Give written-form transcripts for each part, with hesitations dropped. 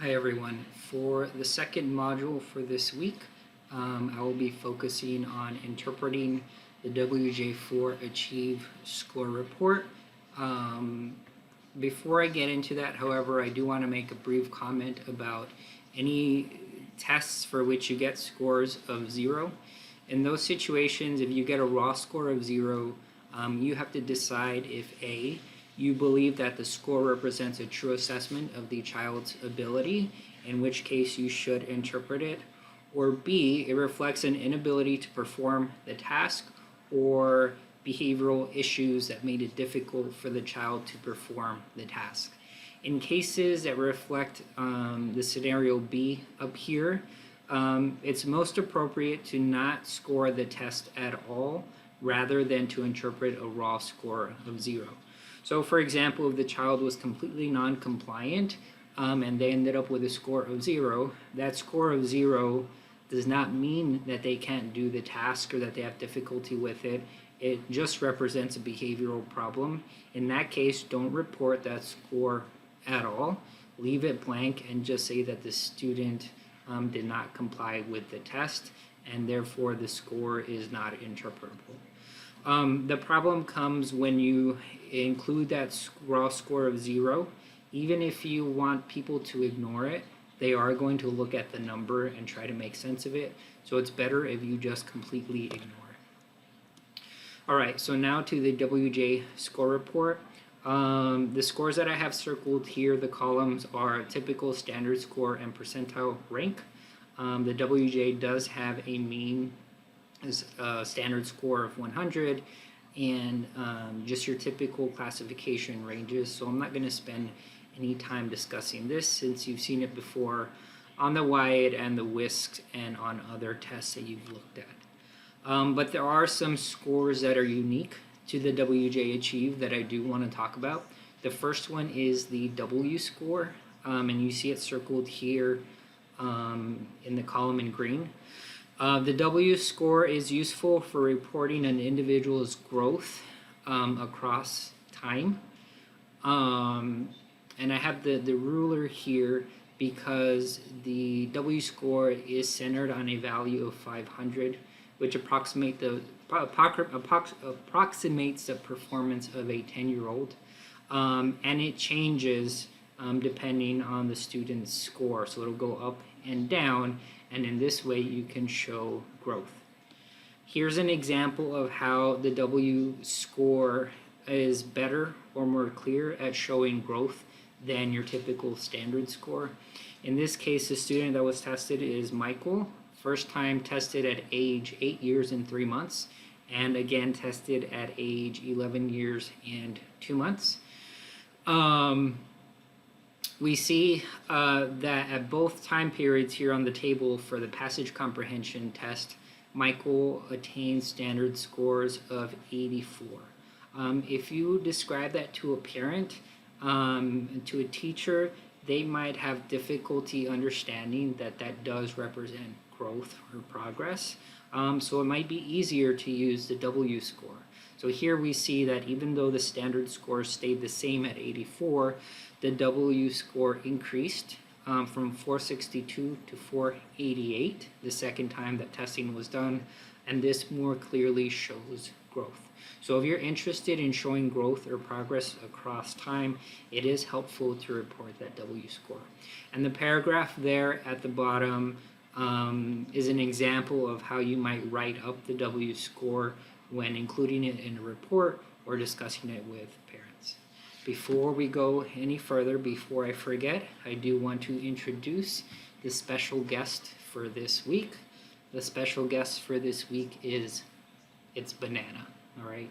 Hi everyone. For the second module for this week, I will be focusing on interpreting the WJ4 Achieve Score Report. Before I get into that, however, I do want to make a brief comment about any tests for which you get scores of 0. In those situations, if you get a raw score of 0, you have to decide if A, you believe that the score represents a true assessment of the child's ability, in which case you should interpret it, or B, it reflects an inability to perform the task or behavioral issues that made it difficult for the child to perform the task. In cases that reflect the scenario B up here, it's most appropriate to not score the test at all rather than to interpret a raw score of 0. So for example, if the child was completely non-compliant and they ended up with a score of 0, that score of 0 does not mean that they can't do the task or that they have difficulty with it. It just represents a behavioral problem. In that case, don't report that score at all. Leave it blank and just say that the student did not comply with the test and therefore the score is not interpretable. The problem comes when you include that raw score of 0. Even if you want people to ignore it, they are going to look at the number and try to make sense of it. So it's better if you just completely ignore it. Alright, so now to the WJ score report. The scores that I have circled here, the columns are typical, standard score, and percentile rank. The WJ does have a mean standard score of 100 and just your typical classification ranges. So I'm not going to spend any time discussing this since you've seen it before on the WIAD and the WISC and on other tests that you've looked at. But there are some scores that are unique to the WJ Achieve that I do want to talk about. The first one is the W score, and you see it circled here in the column in green. The W score is useful for reporting an individual's growth across time. And I have the ruler here because the W score is centered on a value of 500, which approximates the performance of a 10-year-old. And it changes depending on the student's score. So it'll go up and down, and in this way you can show growth. Here's an example of how the W score is better or more clear at showing growth than your typical standard score. In this case, the student that was tested is Michael, first time tested at age 8 years and 3 months, and again tested at age 11 years and 2 months. We see that at both time periods here on the table for the passage comprehension test, Michael attained standard scores of 84. If you describe that to a parent, to a teacher, they might have difficulty understanding that that does represent growth or progress. So it might be easier to use the W score. So here we see that even though the standard score stayed the same at 84, the W score increased from 462 to 488 the second time that testing was done, and this more clearly shows growth. So if you're interested in showing growth or progress across time, it is helpful to report that W score. And the paragraph there at the bottom is an example of how you might write up the W score when including it in a report or discussing it with parents. Before we go any further, before I forget, I do want to introduce the special guest for this week. The special guest for this week is it's Banana, all right?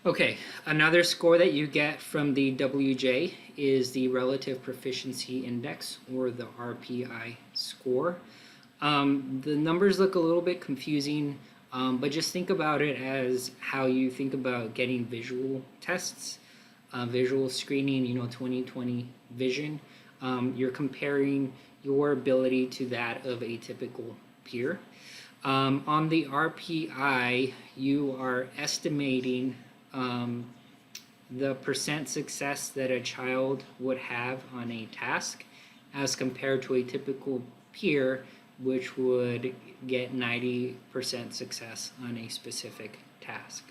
Okay, another score that you get from the WJ is the Relative Proficiency Index, or the RPI score. The numbers look a little bit confusing, but just think about it as how you think about getting visual tests, visual screening, 20/20 vision. You're comparing your ability to that of a typical peer. On the RPI, you are estimating the percent success that a child would have on a task as compared to a typical peer, which would get 90% success on a specific task.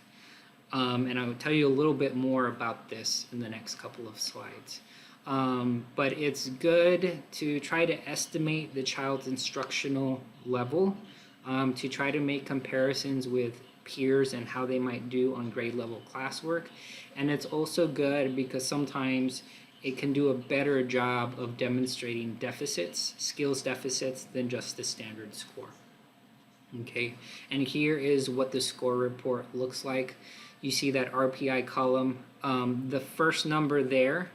And I will tell you a little bit more about this in the next couple of slides. But it's good to try to estimate the child's instructional level, to try to make comparisons with peers and how they might do on grade level classwork. And it's also good because sometimes it can do a better job of demonstrating deficits, skills deficits, than just the standard score. Okay, and here is what the score report looks like. You see that RPI column. The first number there,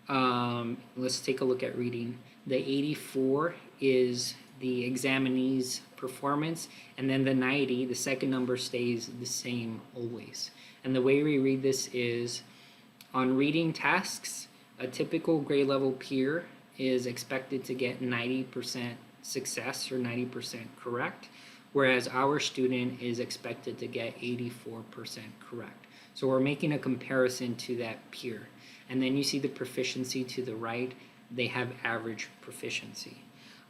let's take a look at reading. The 84 is the examinee's performance, and then the 90, the second number, stays the same always. And the way we read this is, on reading tasks, a typical grade level peer is expected to get 90% success or 90% correct, whereas our student is expected to get 84% correct. So we're making a comparison to that peer. And then you see the proficiency to the right, they have average proficiency.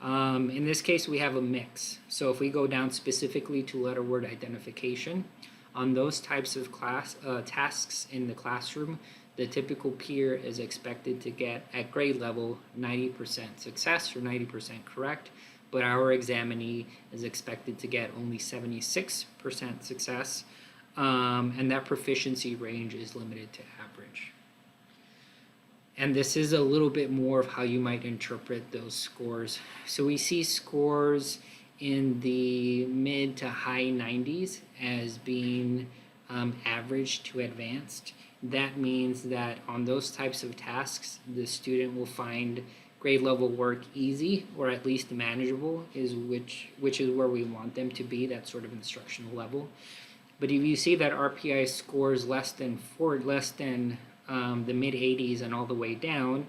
In this case, we have a mix. So if we go down specifically to letter word identification, on those types of tasks in the classroom, the typical peer is expected to get, at grade level, 90% success or 90% correct, but our examinee is expected to get only 76% success, and that proficiency range is limited to average. And this is a little bit more of how you might interpret those scores. So we see scores in the mid to high 90s as being average to advanced. That means that on those types of tasks, the student will find grade level work easy or at least manageable, which is where we want them to be, that sort of instructional level. But if you see that RPI scores less than the mid 80s and all the way down,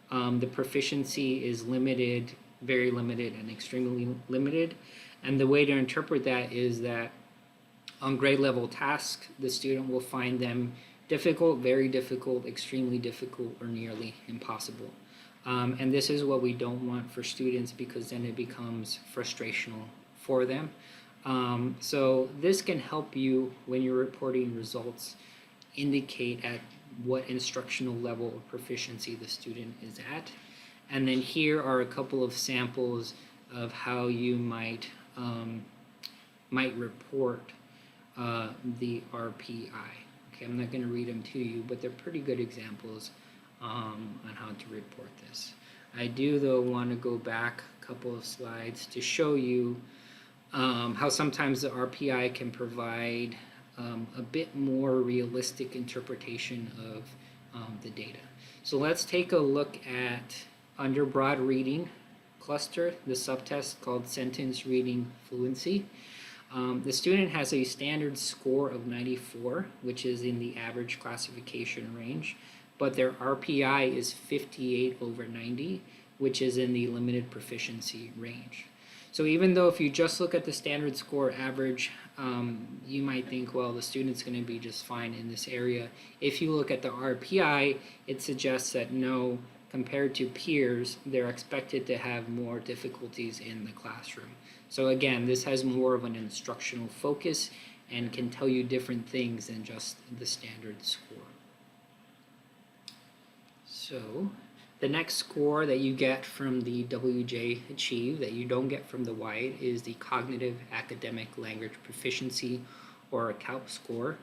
the proficiency is limited, very limited, and extremely limited. And the way to interpret that is that on grade level tasks, the student will find them difficult, very difficult, extremely difficult, or nearly impossible. And this is what we don't want for students, because then it becomes frustrational for them. So this can help you, when you're reporting results, indicate at what instructional level of proficiency the student is at. And then here are a couple of samples of how you might report the RPI. Okay, I'm not going to read them to you, but they're pretty good examples on how to report this. I do, though, want to go back a couple of slides to show you how sometimes the RPI can provide a bit more realistic interpretation of the data. So let's take a look at, under broad reading cluster, the subtest called sentence reading fluency. The student has a standard score of 94, which is in the average classification range, but their RPI is 58 over 90, which is in the limited proficiency range. So even though if you just look at the standard score average, you might think, well, the student's going to be just fine in this area. If you look at the RPI, it suggests that no, compared to peers, they're expected to have more difficulties in the classroom. So again, this has more of an instructional focus and can tell you different things than just the standard score. So the next score that you get from the WJ Achieve that you don't get from the WIDE is the Cognitive Academic Language Proficiency, or a CALP score.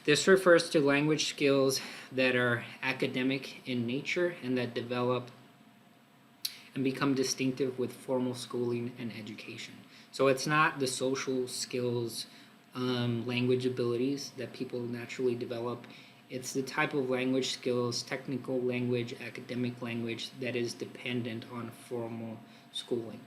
This refers to language skills that are academic in nature and that develop and become distinctive with formal schooling and education. So it's not the social skills, language abilities that people naturally develop. It's the type of language skills, technical language, academic language, that is dependent on formal schooling.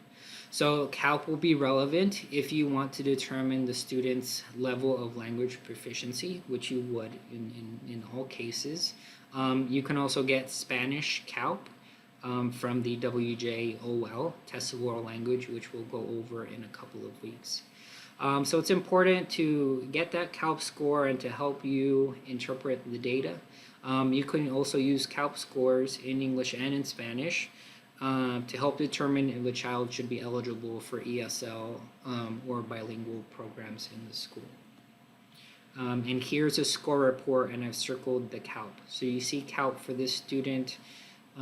So CALP will be relevant if you want to determine the student's level of language proficiency, which you would in all cases. You can also get Spanish CALP from the WJOL, Test of Oral Language, which we'll go over in a couple of weeks. So it's important to get that CALP score and to help you interpret the data. You can also use CALP scores in English and in Spanish to help determine if a child should be eligible for ESL or bilingual programs in the school. And here's a score report, and I've circled the CALP. So you see CALP for this student.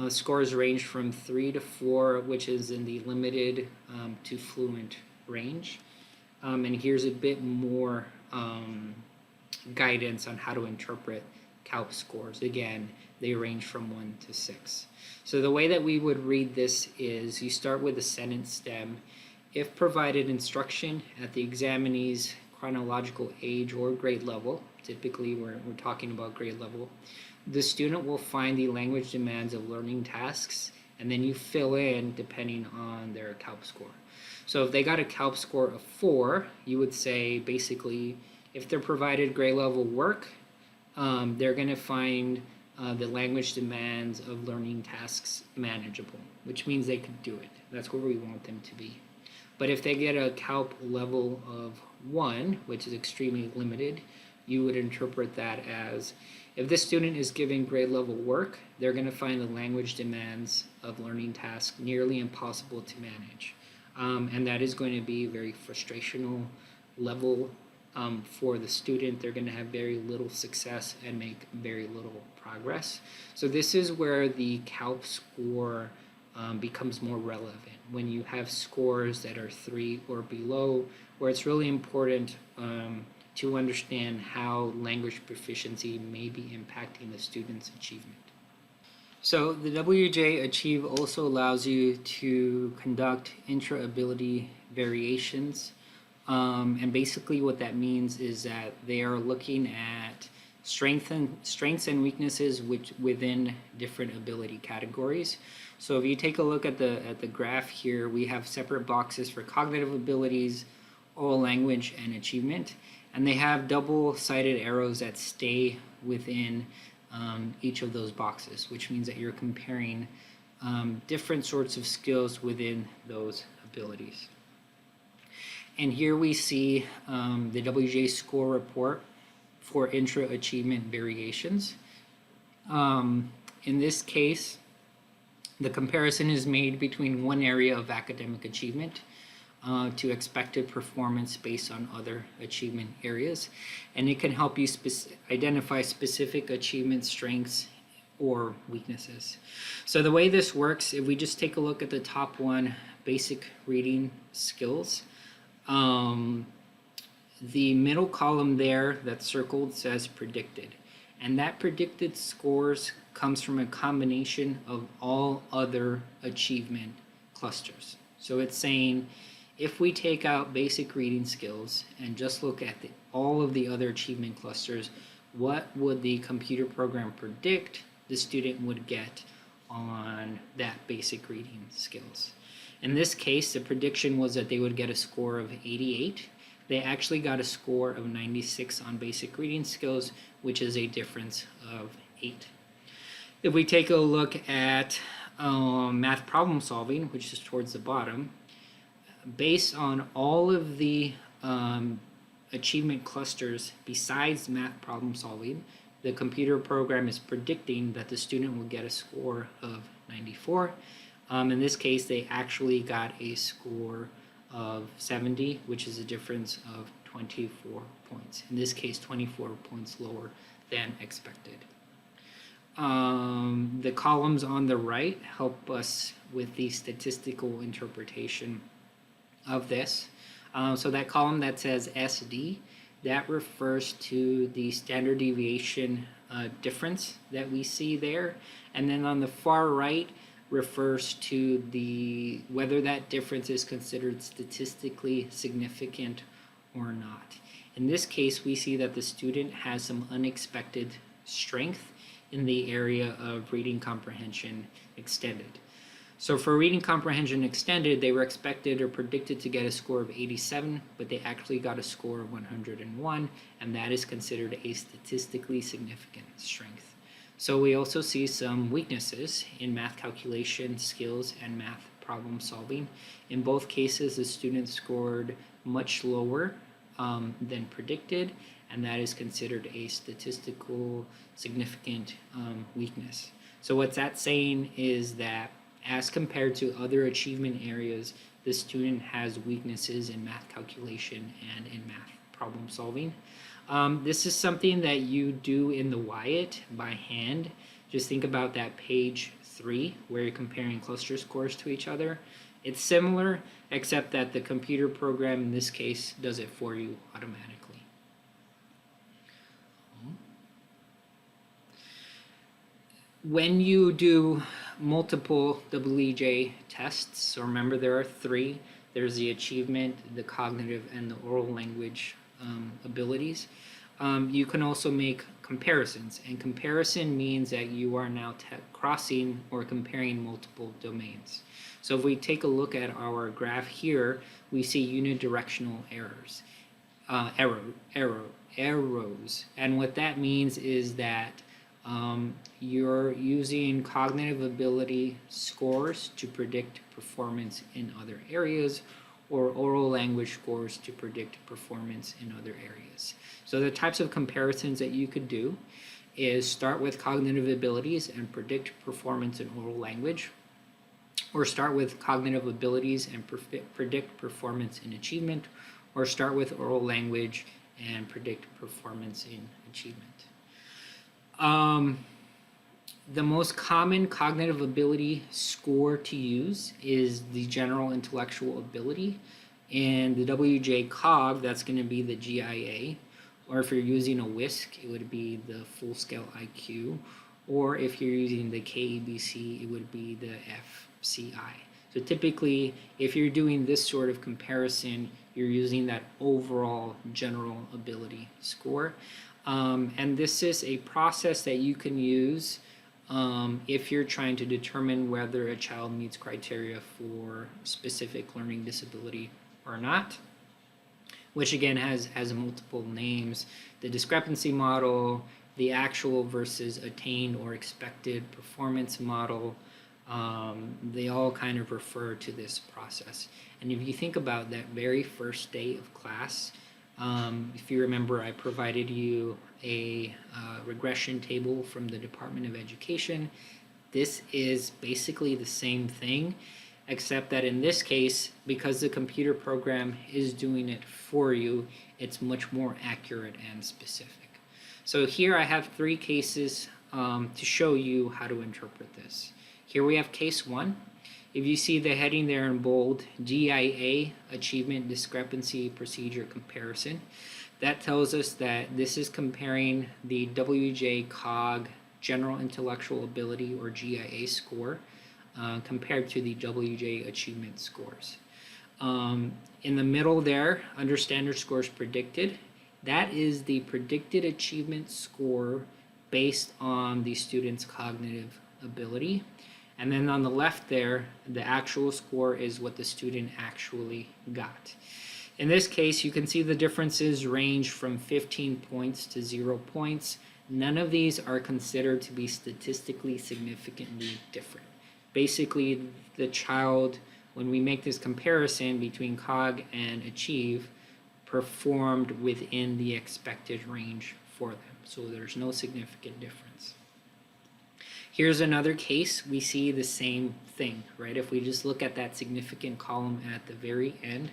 Scores range from 3 to 4, which is in the limited to fluent range. And here's a bit more guidance on how to interpret CALP scores. Again, they range from 1 to 6. So the way that we would read this is you start with a sentence stem. If provided instruction at the examinee's chronological age or grade level, typically we're talking about grade level, the student will find the language demands of learning tasks, and then you fill in depending on their CALP score. So if they got a CALP score of 4, you would say basically if they're provided grade level work, they're going to find the language demands of learning tasks manageable, which means they could do it. That's where we want them to be. But if they get a CALP level of 1, which is extremely limited, you would interpret that as if this student is given grade level work, they're going to find the language demands of learning tasks nearly impossible to manage. And that is going to be a very frustrational level for the student. They're going to have very little success and make very little progress. So this is where the CALP score becomes more relevant, when you have scores that are 3 or below, where it's really important to understand how language proficiency may be impacting the student's achievement. So the WJ Achieve also allows you to conduct intra-ability variations. And basically what that means is that they are looking at strengths and weaknesses within different ability categories. So if you take a look at the graph here, we have separate boxes for cognitive abilities, oral language, and achievement. And they have double-sided arrows that stay within each of those boxes, which means that you're comparing different sorts of skills within those abilities. And here we see the WJ score report for intra-achievement variations. In this case, the comparison is made between one area of academic achievement to expected performance based on other achievement areas, and it can help you identify specific achievement strengths or weaknesses. So the way this works, if we just take a look at the top one, basic reading skills, the middle column there that's circled says predicted, and that predicted scores comes from a combination of all other achievement clusters. So it's saying if we take out basic reading skills and just look at all of the other achievement clusters, what would the computer program predict the student would get on that basic reading skills? In this case, the prediction was that they would get a score of 88. They actually got a score of 96 on basic reading skills, which is a difference of 8. If we take a look at math problem solving, which is towards the bottom, based on all of the achievement clusters besides math problem solving, the computer program is predicting that the student will get a score of 94. In this case, they actually got a score of 70, which is a difference of 24 points. In this case, 24 points lower than expected. The columns on the right help us with the statistical interpretation of this. So that column that says SD, that refers to the standard deviation difference that we see there. And then on the far right refers to whether that difference is considered statistically significant or not. In this case, we see that the student has some unexpected strength in the area of reading comprehension extended. So for reading comprehension extended, they were expected or predicted to get a score of 87, but they actually got a score of 101, and that is considered a statistically significant strength. So we also see some weaknesses in math calculation skills and math problem solving. In both cases, the student scored much lower than predicted, and that is considered a statistical significant weakness. So what that's saying is that as compared to other achievement areas, the student has weaknesses in math calculation and in math problem solving. This is something that you do in the Wyatt by hand. Just think about that page 3 where you're comparing cluster scores to each other. It's similar, except that the computer program in this case does it for you automatically. When you do multiple WEJ tests, so remember there are 3. There's the achievement, the cognitive, and the oral language abilities. You can also make comparisons, and comparison means that you are now crossing or comparing multiple domains. So if we take a look at our graph here, we see unidirectional arrows, and what that means is that you're using cognitive ability scores to predict performance in other areas, or oral language scores to predict performance in other areas. So the types of comparisons that you could do is start with cognitive abilities and predict performance in oral language, or start with cognitive abilities and predict performance in achievement, or start with oral language and predict performance in achievement. The most common cognitive ability score to use is the general intellectual ability, and the WJ cog, that's going to be the GIA, or if you're using a WISC, it would be the full scale IQ, or if you're using the KEBC, it would be the FCI. So typically, if you're doing this sort of comparison, you're using that overall general ability score. And this is a process that you can use if you're trying to determine whether a child meets criteria for specific learning disability or not, which again has multiple names: the discrepancy model, the actual versus attained or expected performance model. They all kind of refer to this process. And if you think about that very first day of class, if you remember, I provided you a regression table from the Department of Education. This is basically the same thing, except that in this case, because the computer program is doing it for you, it's much more accurate and specific. So here I have 3 cases to show you how to interpret this. Here we have case 1. If you see the heading there in bold, GIA, Achievement Discrepancy Procedure Comparison, that tells us that this is comparing the WJ COG General Intellectual Ability, or GIA score, compared to the WJ Achievement scores. In the middle there, under Standard Scores Predicted, that is the predicted achievement score based on the student's cognitive ability. And then on the left there, the actual score is what the student actually got. In this case, you can see the differences range from 15 points to 0 points. None of these are considered to be statistically significantly different. Basically, the child, when we make this comparison between COG and Achieve, performed within the expected range for them. So there's no significant difference. Here's another case. We see the same thing, right? If we just look at that significant column at the very end,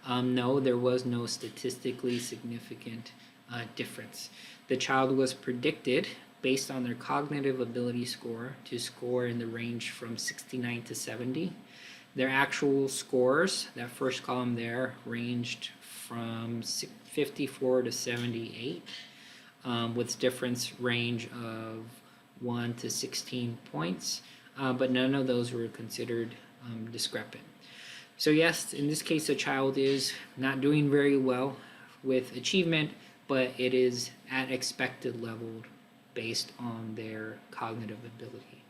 no, there was no statistically significant difference. The child was predicted based on their cognitive ability score to score in the range from 69 to 70. Their actual scores, that first column there, ranged from 54 to 78, with difference range of 1 to 16 points, but none of those were considered discrepant. So yes, in this case, the child is not doing very well with achievement, but it is at expected level based on their cognitive ability.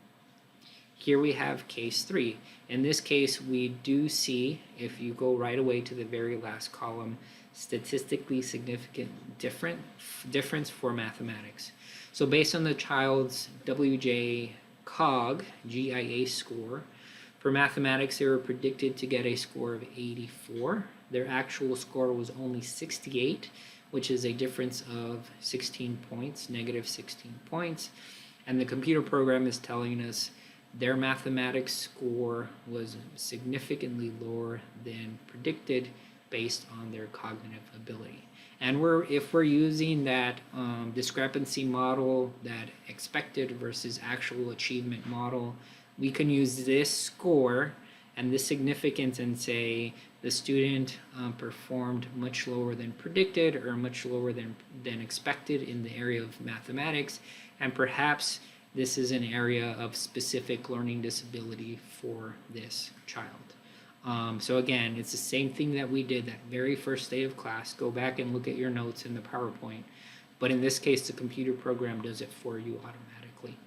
Here we have case 3. In this case, we do see, if you go right away to the very last column, statistically significant difference for mathematics. So based on the child's WJ COG, GIA score, for mathematics they were predicted to get a score of 84. Their actual score was only 68, which is a difference of 16 points, negative 16 points. And the computer program is telling us their mathematics score was significantly lower than predicted based on their cognitive ability. And if we're using that discrepancy model, that expected versus actual achievement model, we can use this score and this significance and say the student performed much lower than predicted or much lower than expected in the area of mathematics, and perhaps this is an area of specific learning disability for this child. So again, it's the same thing that we did that very first day of class. Go back and look at your notes in the PowerPoint. But in this case, the computer program does it for you automatically.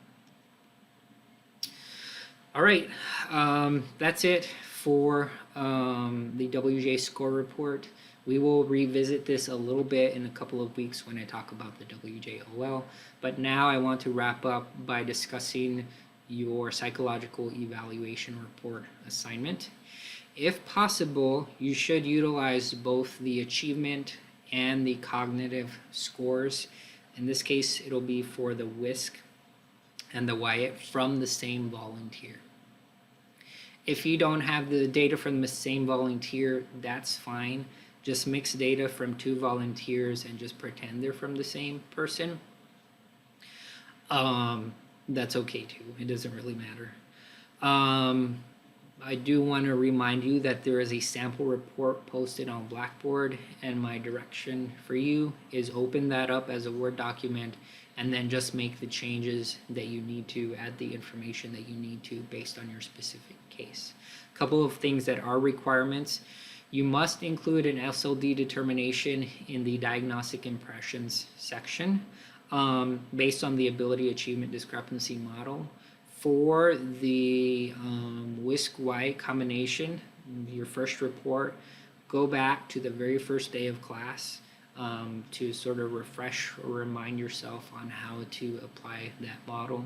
All right, that's it for the WJ score report. We will revisit this a little bit in a couple of weeks when I talk about the WJOL. But now I want to wrap up by discussing your psychological evaluation report assignment. If possible, you should utilize both the achievement and the cognitive scores. In this case, it'll be for the WISC and the WIAT from the same volunteer. If you don't have the data from the same volunteer, that's fine. Just mix data from 2 volunteers and just pretend they're from the same person. That's okay too. It doesn't really matter. I do want to remind you that there is a sample report posted on Blackboard, and my direction for you is open that up as a Word document and then just make the changes that you need to, add the information that you need to based on your specific case. A couple of things that are requirements. You must include an SLD determination in the diagnostic impressions section based on the ability achievement discrepancy model. For the WISC-Y combination, your first report, go back to the very first day of class to sort of refresh or remind yourself on how to apply that model.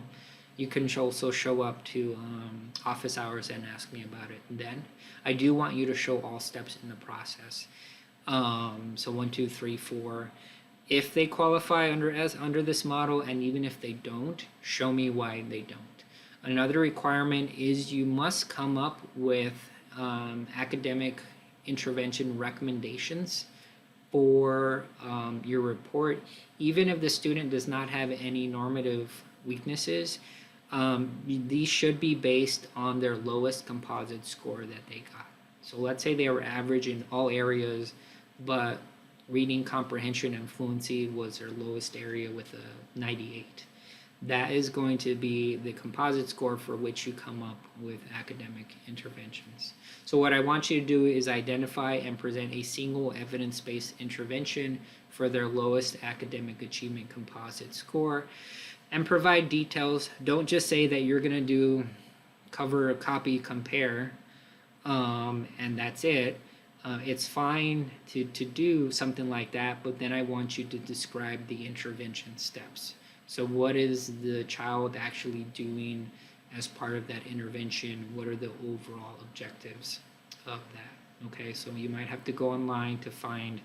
You can also show up to office hours and ask me about it then. I do want you to show all steps in the process. So 1, 2, 3, 4. If they qualify under this model, and even if they don't, show me why they don't. Another requirement is you must come up with academic intervention recommendations for your report. Even if the student does not have any normative weaknesses, these should be based on their lowest composite score that they got. So let's say they were average in all areas, but reading comprehension and fluency was their lowest area with a 98. That is going to be the composite score for which you come up with academic interventions. So what I want you to do is identify and present a single evidence-based intervention for their lowest academic achievement composite score and provide details. Don't just say that you're going to do cover, copy, compare, and that's it. It's fine to do something like that, but then I want you to describe the intervention steps. So what is the child actually doing as part of that intervention? What are the overall objectives of that? Okay, so you might have to go online to find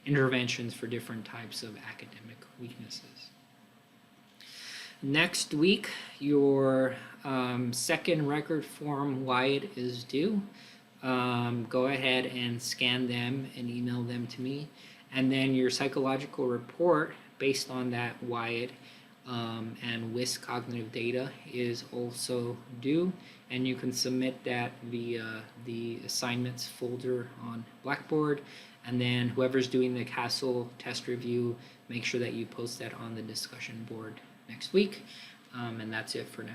interventions for different types of academic weaknesses. Next week, your second record form WIAT is due. Go ahead and scan them and email them to me. And then your psychological report based on that WIAT and WISC cognitive data is also due, and you can submit that via the assignments folder on Blackboard, and then whoever's doing the CASEL test review, make sure that you post that on the discussion board next week, and that's it for now.